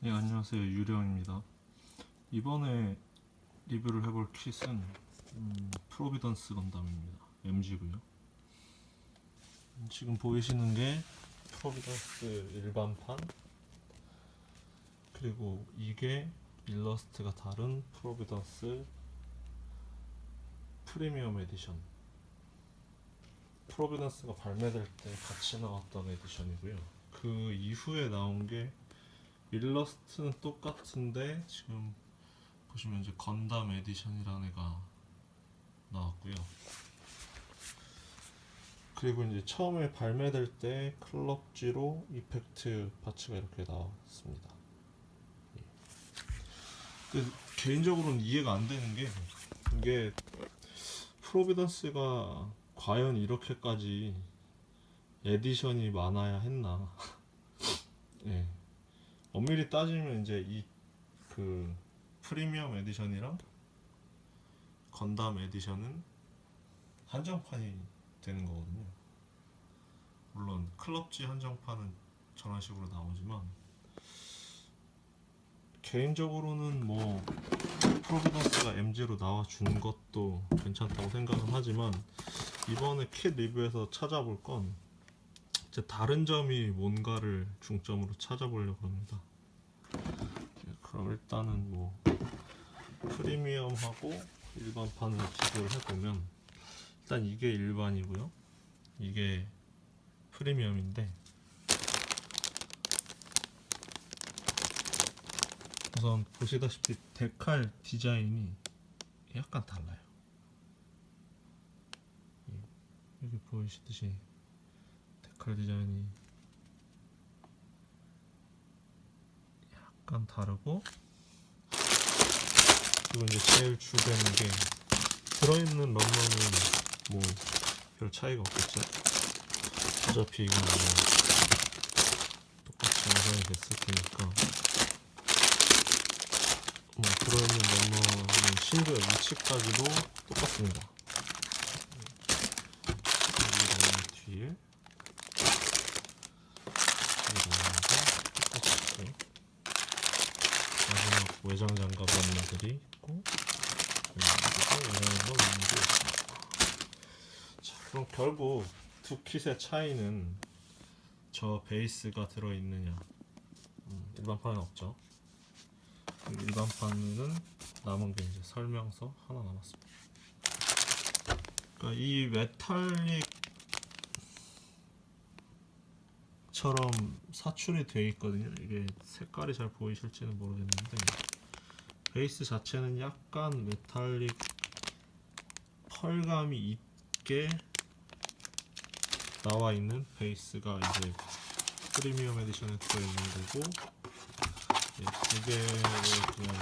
네, 안녕하세요. 유령입니다. 이번에 리뷰를 해볼 킷은 프로비던스 건담입니다. MG고요. 지금 보이시는 게 프로비던스 일반판, 그리고 이게 일러스트가 다른 프로비던스 프리미엄 에디션. 프로비던스가 발매될 때 같이 나왔던 에디션이고요. 그 이후에 나온 게 일러스트는 똑같은데 지금 보시면 이제 건담 에디션이라는 애가 나왔고요. 그리고 이제 처음에 발매될 때 클럽지로 이펙트 파츠가 이렇게 나왔습니다. 개인적으로는 이해가 안 되는 게, 이게 프로비던스가 과연 이렇게까지 에디션이 많아야 했나. 예. 엄밀히 따지면 이제 이 그 프리미엄 에디션이랑 건담 에디션은 한정판이 되는 거거든요. 물론 클럽지 한정판은 저런 식으로 나오지만, 개인적으로는 뭐 프로비던스가 MG로 나와준 것도 괜찮다고 생각은 하지만, 이번에 킷 리뷰에서 찾아볼 건 이제 다른 점이 뭔가를 중점으로 찾아보려고 합니다. 그럼 일단은 뭐 프리미엄하고 일반판을 비교를 해보면, 일단 이게 일반이고요, 이게 프리미엄인데, 우선 보시다시피 데칼 디자인이 약간 달라요. 여기 보이시듯이 데칼 디자인이 약간 다르고, 그리고 이제 제일 주되는 게 들어있는 런너는 뭐 별 차이가 없겠죠. 어차피 이건 뭐 똑같이 완성이 됐을 테니까. 들어있는 런너는 신조의 위치까지도 똑같습니다. 여기 런너 뒤에 똑같이 마지막 외장 장갑 런너들이 있고, 그리고 외장장갑 런너도 있습니다. 자, 그럼 결국 두 킷의 차이는 저 베이스가 들어있느냐. 일반판은 없죠. 일반판은 남은 게 이제 설명서 하나 남았습니다. 그러니까 이 메탈릭처럼 사출이 되어 있거든요. 이게 색깔이 잘 보이실지는 모르겠는데, 베이스 자체는 약간 메탈릭 펄감이 있게 나와 있는 베이스가 이제 프리미엄 에디션에 들어있는 거고, 이게 그냥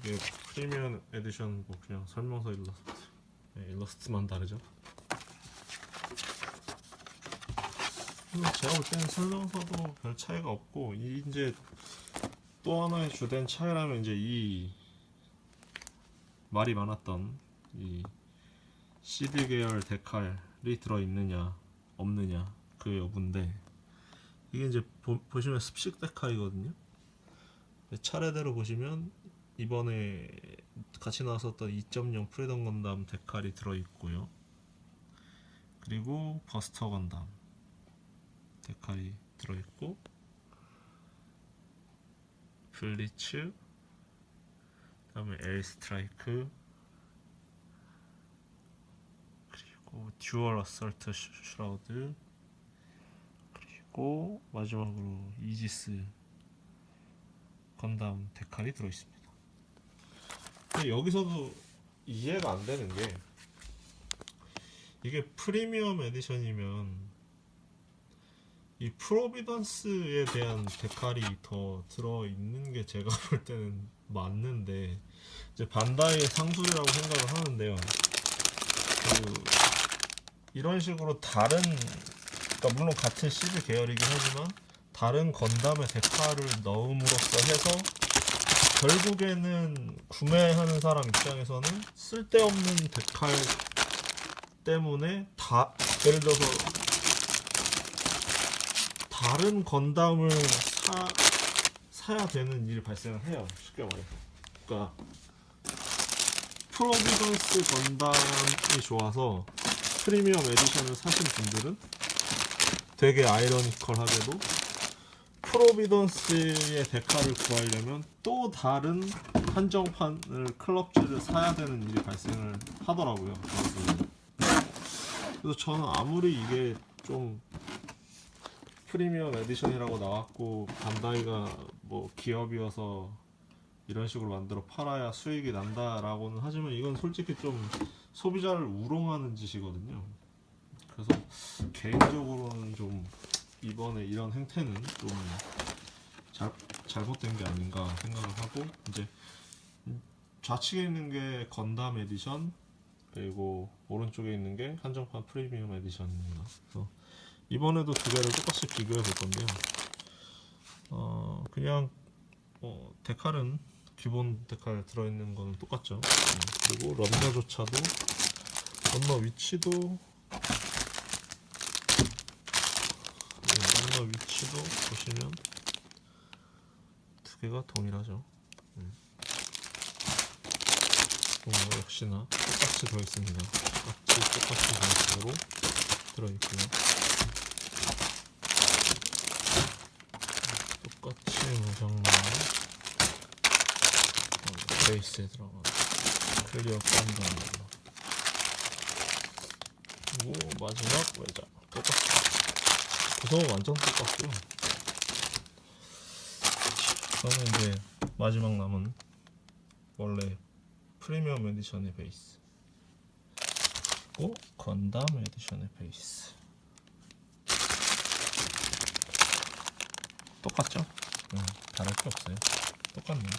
이게 프리미엄 에디션 뭐 그냥 설명서 일러스트만 다르죠. 제가 볼 때는 설명서도 별 차이가 없고, 이제 또 하나의 주된 차이라면 이제 이 말이 많았던 이 CD 계열 데칼이 들어있느냐 없느냐 그 여부인데, 이게 이제 보시면 습식 데칼이거든요. 차례대로 보시면 이번에 같이 나왔었던 2.0 프리덤 건담 데칼이 들어있고요. 그리고 버스터 건담 데칼이 들어있고, 블리츠, 그 다음에 엘 스트라이크, 그리고 듀얼 어설트 슈라우드, 그리고 마지막으로 이지스 건담 데칼이 들어있습니다. 근데 여기서도 이해가 안 되는 게, 이게 프리미엄 에디션이면 이 프로비던스에 대한 데칼이 더 들어있는 게 제가 볼 때는 맞는데, 이제 반다이의 상술이라고 생각을 하는데요. 이런 식으로 다른, 그러니까 물론 같은 CD 계열이긴 하지만 다른 건담의 데칼을 넣음으로써 해서 결국에는 구매하는 사람 입장에서는 쓸데없는 데칼 때문에 예를 들어서 다른 건담을 사야 되는 일이 발생을 해요. 쉽게 말해서. 그러니까 프로비던스 건담이 좋아서 프리미엄 에디션을 사신 분들은 되게 아이러니컬하게도 프로비던스의 데카를 구하려면 또 다른 한정판을 클럽즈를 사야 되는 일이 발생을 하더라고요. 그래서 저는 아무리 이게 좀 프리미엄 에디션이라고 나왔고 반다이가 뭐 기업이어서 이런 식으로 만들어 팔아야 수익이 난다라고는 하지만 이건 솔직히 좀 소비자를 우롱하는 짓이거든요. 그래서 개인적으로는 좀 이번에 이런 행태는 좀 잘못된 게 아닌가 생각을 하고, 이제 좌측에 있는 게 건담 에디션, 그리고 오른쪽에 있는 게 한정판 프리미엄 에디션입니다. 그래서 이번에도 두 개를 똑같이 비교해 볼 건데요. 그냥 데칼은 기본 데칼 들어있는 거는 똑같죠. 그리고 럼너조차도 럼너 위치도 보시면 두 개가 동일하죠. 역시나 똑같이 들어있습니다. 똑같이 방식으로 들어있고요. 똑같이 무장로 베이스에 들어가는 클리어 건담입니다. 그리고 마지막 외장 똑같이 구성은 완전 똑같고요. 그러면 이제 마지막 남은 원래 프리미엄 에디션의 베이스 그리고 건담 에디션의 베이스 똑같죠? 다를 게 없어요. 똑같네요.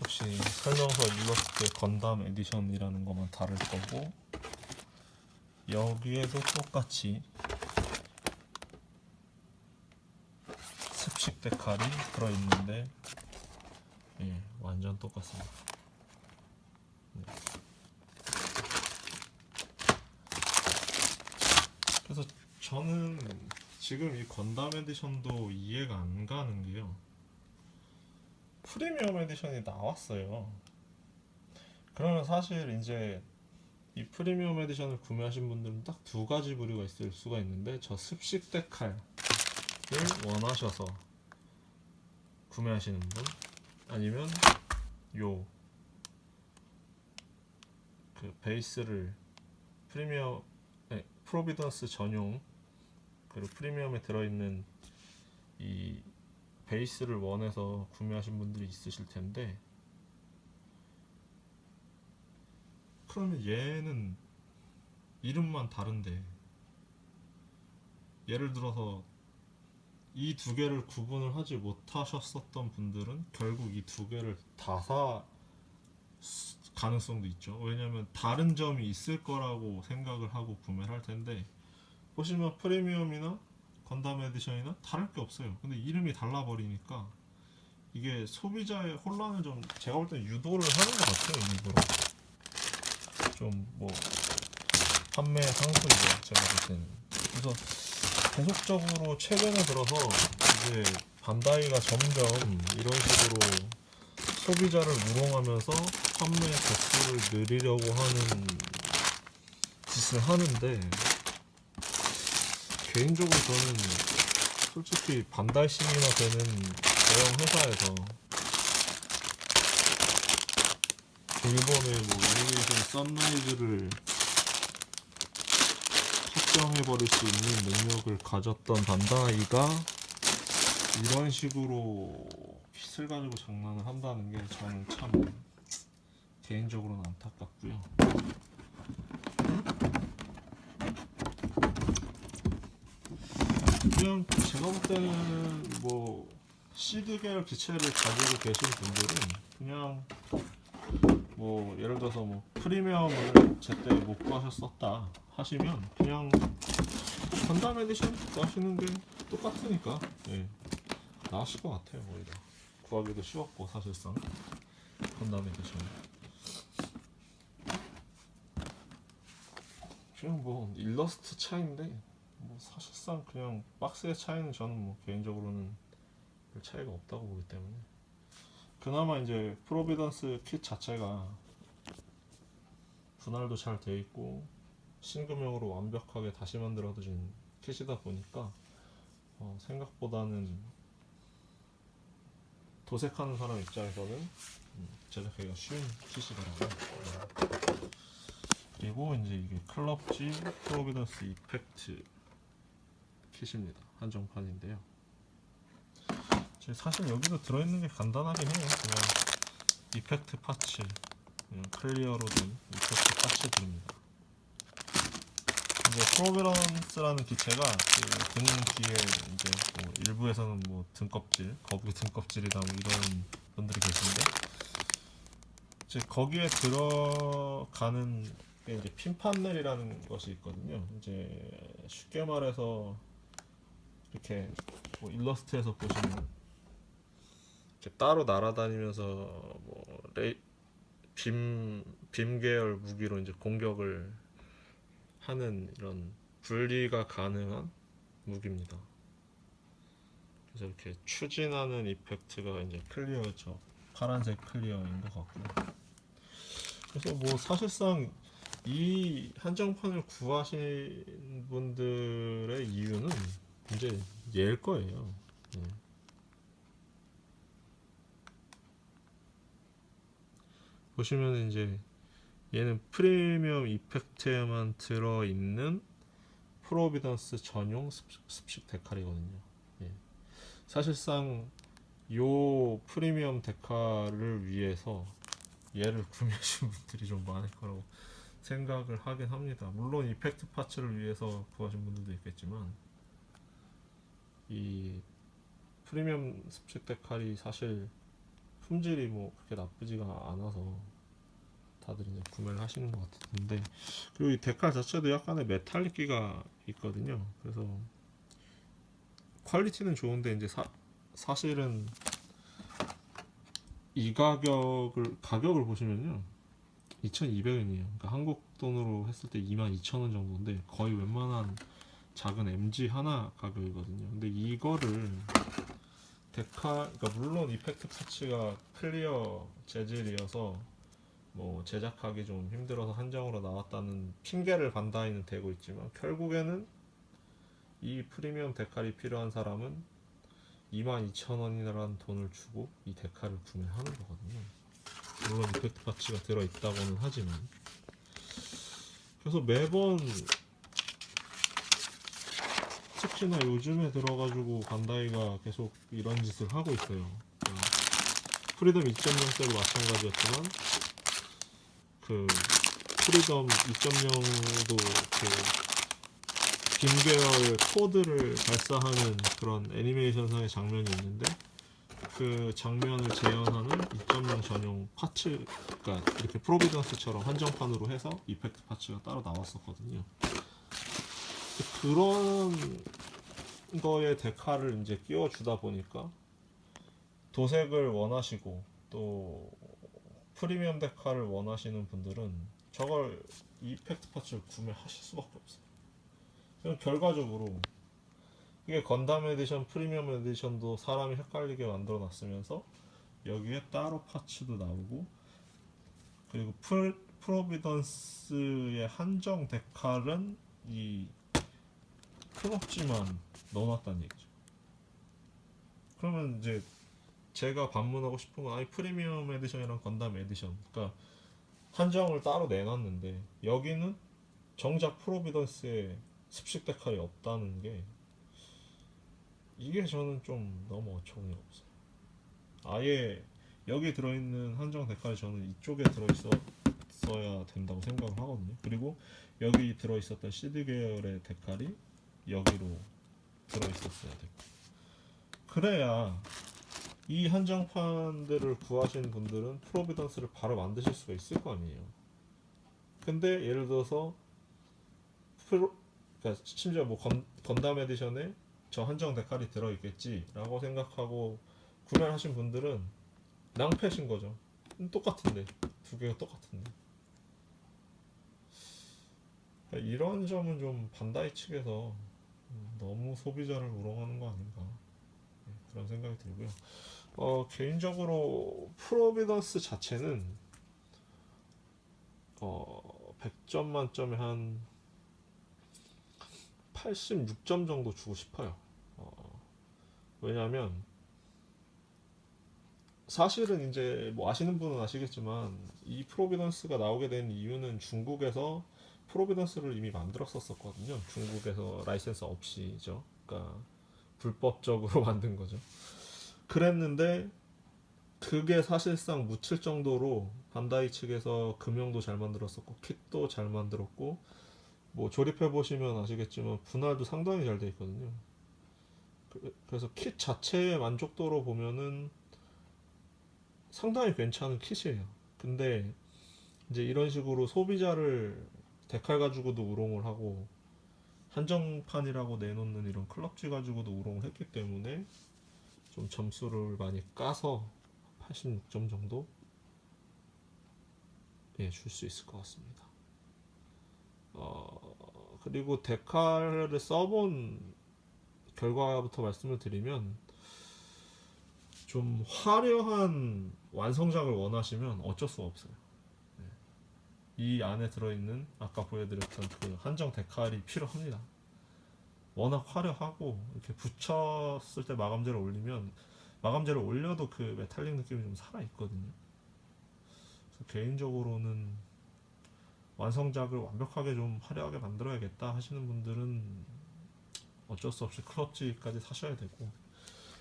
역시 설명서 일러스트의 건담 에디션이라는 것만 다를 거고, 여기에도 똑같이 습식 데칼이 들어있는데 완전 똑같습니다. 그래서 저는 지금 이 건담 에디션도 이해가 안 가는 게요, 프리미엄 에디션이 나왔어요. 그러면 사실 이제 이 프리미엄 에디션을 구매하신 분들은 딱 두 가지 부류가 있을 수가 있는데, 저 습식 데칼을 원하셔서 구매하시는 분, 아니면 그 베이스를 프로비던스 전용 그리고 프리미엄에 들어있는 이 베이스를 원해서 구매하신 분들이 있으실 텐데, 그러면 얘는 이름만 다른데, 예를 들어서 이 두 개를 구분을 하지 못하셨었던 분들은 결국 이 두 개를 다 사 가능성도 있죠. 왜냐면 다른 점이 있을 거라고 생각을 하고 구매를 할 텐데, 보시면 프리미엄이나 건담 에디션이나 다를 게 없어요. 근데 이름이 달라 버리니까 이게 소비자의 혼란을 좀, 제가 볼 때는 유도를 하는 것 같아요. 일부러 좀 뭐 판매 상승이죠, 제가 볼 때는. 그래서 계속적으로 최근에 들어서 이제 반다이가 점점 이런 식으로 소비자를 우롱하면서 판매 개수를 늘리려고 하는 짓을 하는데, 개인적으로 저는 솔직히 반다이 시기나 되는 대형 회사에서 일본의 뭐 이노베이션 선라이즈를 합병해버릴 수 있는 능력을 가졌던 반다이가 이런 식으로 핏을 가지고 장난을 한다는 게 저는 참 개인적으로는 안타깝고요. 그냥 제가 볼 때는 뭐 시드 계열 기체를 가지고 계신 분들은 그냥 뭐 예를 들어서 뭐 프리미엄을 제때 못 구하셨었다 하시면 그냥 건담 에디션 구하시는 게 똑같으니까 나으실 것 같아요. 오히려 구하기도 쉬웠고, 사실상 건담 에디션 그냥 뭐 일러스트 차이인데 뭐 사실상 그냥 박스의 차이는 저는 뭐 개인적으로는 별 차이가 없다고 보기 때문에, 그나마 이제 프로비던스 킷 자체가 분할도 잘 돼 있고 신금형으로 완벽하게 다시 만들어진 킷이다 보니까 생각보다는 도색하는 사람 입장에서는 제작하기가 쉬운 킷이더라고요. 그리고 이제 이게 클럽지 프로비던스 이펙트 킷입니다. 한정판인데요. 사실 여기도 들어있는 게 간단하긴 해요. 그냥 이펙트 파츠, 클리어로 된 이펙트 파츠들입니다. 이제 프로비던스라는 기체가 그 등 뒤에 이제 뭐 일부에서는 뭐 등껍질, 거북이 등껍질이다 뭐 이런 분들이 계신데, 이제 거기에 들어가는 게 이제 핀판넬이라는 것이 있거든요. 이제 쉽게 말해서 이렇게 뭐 일러스트에서 보시면 이렇게 따로 날아다니면서 뭐 빔 계열 무기로 이제 공격을 하는 이런 분리가 가능한 무기입니다. 그래서 이렇게 추진하는 이펙트가 이제 클리어죠. 파란색 클리어인 것 같고요. 그래서 뭐 사실상 이 한정판을 구하신 분들의 이유는 이제 얘일 거예요. 네. 보시면 이제 얘는 프리미엄 이펙트에만 들어있는 프로비던스 전용 습식 데칼이거든요. 예. 사실상 요 프리미엄 데칼을 위해서 얘를 구매하신 분들이 좀 많을 거라고 생각을 하긴 합니다. 물론 이펙트 파츠를 위해서 구하신 분들도 있겠지만, 이 프리미엄 습식 데칼이 사실 품질이 뭐 그렇게 나쁘지가 않아서 다들 이제 구매를 하시는 것 같은데, 그리고 이 데칼 자체도 약간의 메탈릭기가 있거든요. 그래서 퀄리티는 좋은데 이제 사실은 이 가격을 보시면요, 2,200원이에요. 그러니까 한국 돈으로 했을 때 22,000원 정도인데 거의 웬만한 작은 MG 하나 가격이거든요. 근데 이거를 그러니까 물론 이펙트 파츠가 클리어 재질이어서 뭐 제작하기 좀 힘들어서 한정으로 나왔다는 핑계를 반다이는 대고 있지만, 결국에는 이 프리미엄 데칼이 필요한 사람은 22,000원이라는 돈을 주고 이 데칼을 구매하는 거거든요. 물론 이펙트 파츠가 들어있다고는 하지만. 그래서 매번, 특히나 요즘에 들어가지고 반다이가 계속 이런 짓을 하고 있어요. 프리덤 2.0 때도 마찬가지였지만, 그 프리덤 2.0도 그 빔계열 코드를 발사하는 그런 애니메이션상의 장면이 있는데, 그 장면을 재현하는 2.0 전용 파츠, 그러니까 이렇게 프로비던스처럼 한정판으로 해서 이펙트 파츠가 따로 나왔었거든요. 그런 거에 데칼을 이제 끼워주다 보니까 도색을 원하시고 또 프리미엄 데칼을 원하시는 분들은 저걸 이펙트 파츠를 구매하실 수밖에 없어요. 그럼 결과적으로 이게 건담 에디션, 프리미엄 에디션도 사람이 헷갈리게 만들어 놨으면서 여기에 따로 파츠도 나오고, 그리고 프로비던스의 한정 데칼은 이 클럽지만 넣어놨다는 얘기죠. 그러면 이제 제가 반문하고 싶은 건, 아니 프리미엄 에디션이랑 건담 에디션, 그러니까 한정을 따로 내놨는데 여기는 정작 프로비던스에 습식 데칼이 없다는 게, 이게 저는 좀 너무 어처구니 없어요. 아예 여기 들어있는 한정 데칼이 저는 이쪽에 들어있어야 된다고 생각을 하거든요. 그리고 여기 들어있었던 CD 계열의 데칼이 여기로 들어있었어야 되고, 그래야 이 한정판들을 구하시는 분들은 프로비던스를 바로 만드실 수가 있을 거 아니에요. 근데 예를 들어서 그러니까 심지어 뭐 건담 에디션에 저 한정 데칼이 들어있겠지라고 생각하고 구매를 하신 분들은 낭패신 거죠. 똑같은데, 두 개가 똑같은데. 그러니까 이런 점은 좀 반다이 측에서 너무 소비자를 우롱하는 거 아닌가, 그런 생각이 들고요. 개인적으로 프로비던스 자체는 100점 만점에 한 86점 정도 주고 싶어요. 왜냐하면 사실은 이제 뭐 아시는 분은 아시겠지만 이 프로비던스가 나오게 된 이유는 중국에서 프로비던스를 이미 만들었었거든요. 중국에서 라이센스 없이죠. 그러니까 불법적으로 만든 거죠. 그랬는데 그게 사실상 묻힐 정도로 반다이 측에서 금형도 잘 만들었었고 킷도 잘 만들었고, 뭐 조립해 보시면 아시겠지만 분할도 상당히 잘 돼 있거든요. 그래서 킷 자체의 만족도로 보면은 상당히 괜찮은 킷이에요. 근데 이제 이런 식으로 소비자를 데칼 가지고도 우롱을 하고 한정판이라고 내놓는 이런 클럽지 가지고도 우롱을 했기 때문에 좀 점수를 많이 까서 86점 정도 줄 수 있을 것 같습니다. 그리고 데칼을 써본 결과부터 말씀을 드리면, 좀 화려한 완성작을 원하시면 어쩔 수가 없어요. 이 안에 들어있는 아까 보여드렸던 그 한정 데칼이 필요합니다. 워낙 화려하고 이렇게 붙였을 때 마감재를 올리면, 마감재를 올려도 그 메탈릭 느낌이 좀 살아있거든요. 그래서 개인적으로는 완성작을 완벽하게 좀 화려하게 만들어야겠다 하시는 분들은 어쩔 수 없이 클럽지까지 사셔야 되고,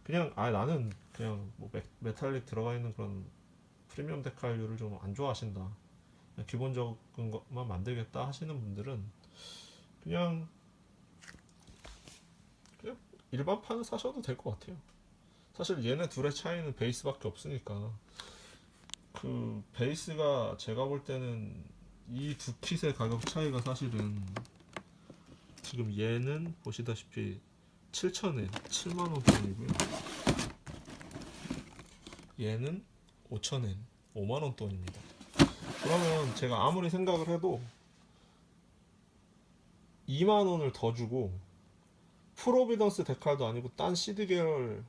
그냥 나는 그냥 뭐 메탈릭 들어가 있는 그런 프리미엄 데칼류를 좀 안 좋아하신다, 그냥 기본적인 것만 만들겠다 하시는 분들은 그냥 일반판을 사셔도 될 것 같아요. 사실 얘네 둘의 차이는 베이스밖에 없으니까. 그 베이스가 제가 볼 때는 이 두 킷의 가격 차이가 사실은, 지금 얘는 보시다시피 7,000엔 7만원 돈이고요, 얘는 5,000엔 5만원 돈입니다. 그러면 제가 아무리 생각을 해도 2만원을 더 주고 프로비던스 데칼도 아니고 딴 CD 계열을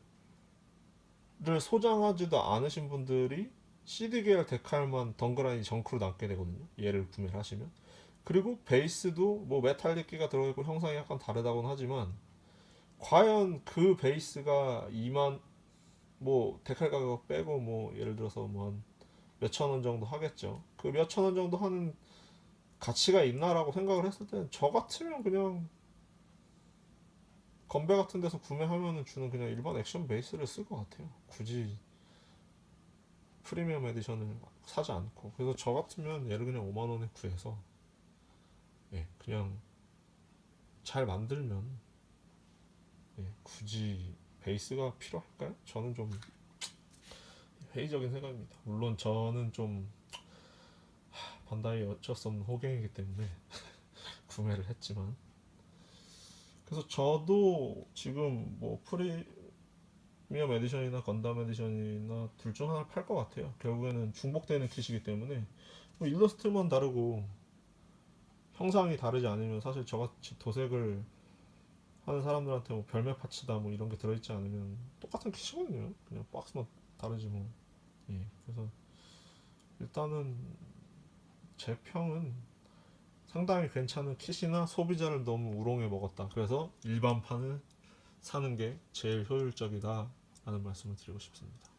소장하지도 않으신 분들이 CD 계열 데칼만 덩그러니 정크로 남게 되거든요, 얘를 구매를 하시면. 그리고 베이스도 뭐 메탈리끼가 들어있고 형상이 약간 다르다고는 하지만, 과연 그 베이스가 2만, 뭐 데칼 가격 빼고 뭐 예를 들어서 뭐 한 몇천 원 정도 하겠죠. 그 몇천 원 정도 하는 가치가 있나라고 생각을 했을 때는 저 같으면 그냥 건배 같은 데서 구매하면 주는 그냥 일반 액션 베이스를 쓸 것 같아요. 굳이 프리미엄 에디션을 사지 않고. 그래서 저 같으면 얘를 그냥 5만 원에 구해서 그냥 잘 만들면, 굳이 베이스가 필요할까요? 저는 좀 회의적인 생각입니다. 물론 저는 좀 반다이 어쩔 수 없는 호갱이기 때문에 구매를 했지만, 그래서 저도 지금 뭐 프리미엄 에디션이나 건담 에디션이나 둘 중 하나를 팔 것 같아요. 결국에는 중복되는 킷이기 때문에 뭐 일러스트만 다르고 형상이 다르지 않으면, 사실 저같이 도색을 하는 사람들한테 뭐 별매 파츠다 뭐 이런 게 들어있지 않으면 똑같은 킷이거든요. 그냥 박스만 다르지 뭐. 그래서 일단은 제 평은 상당히 괜찮은 킷이나 소비자를 너무 우롱해 먹었다, 그래서 일반판을 사는 게 제일 효율적이다 라는 말씀을 드리고 싶습니다.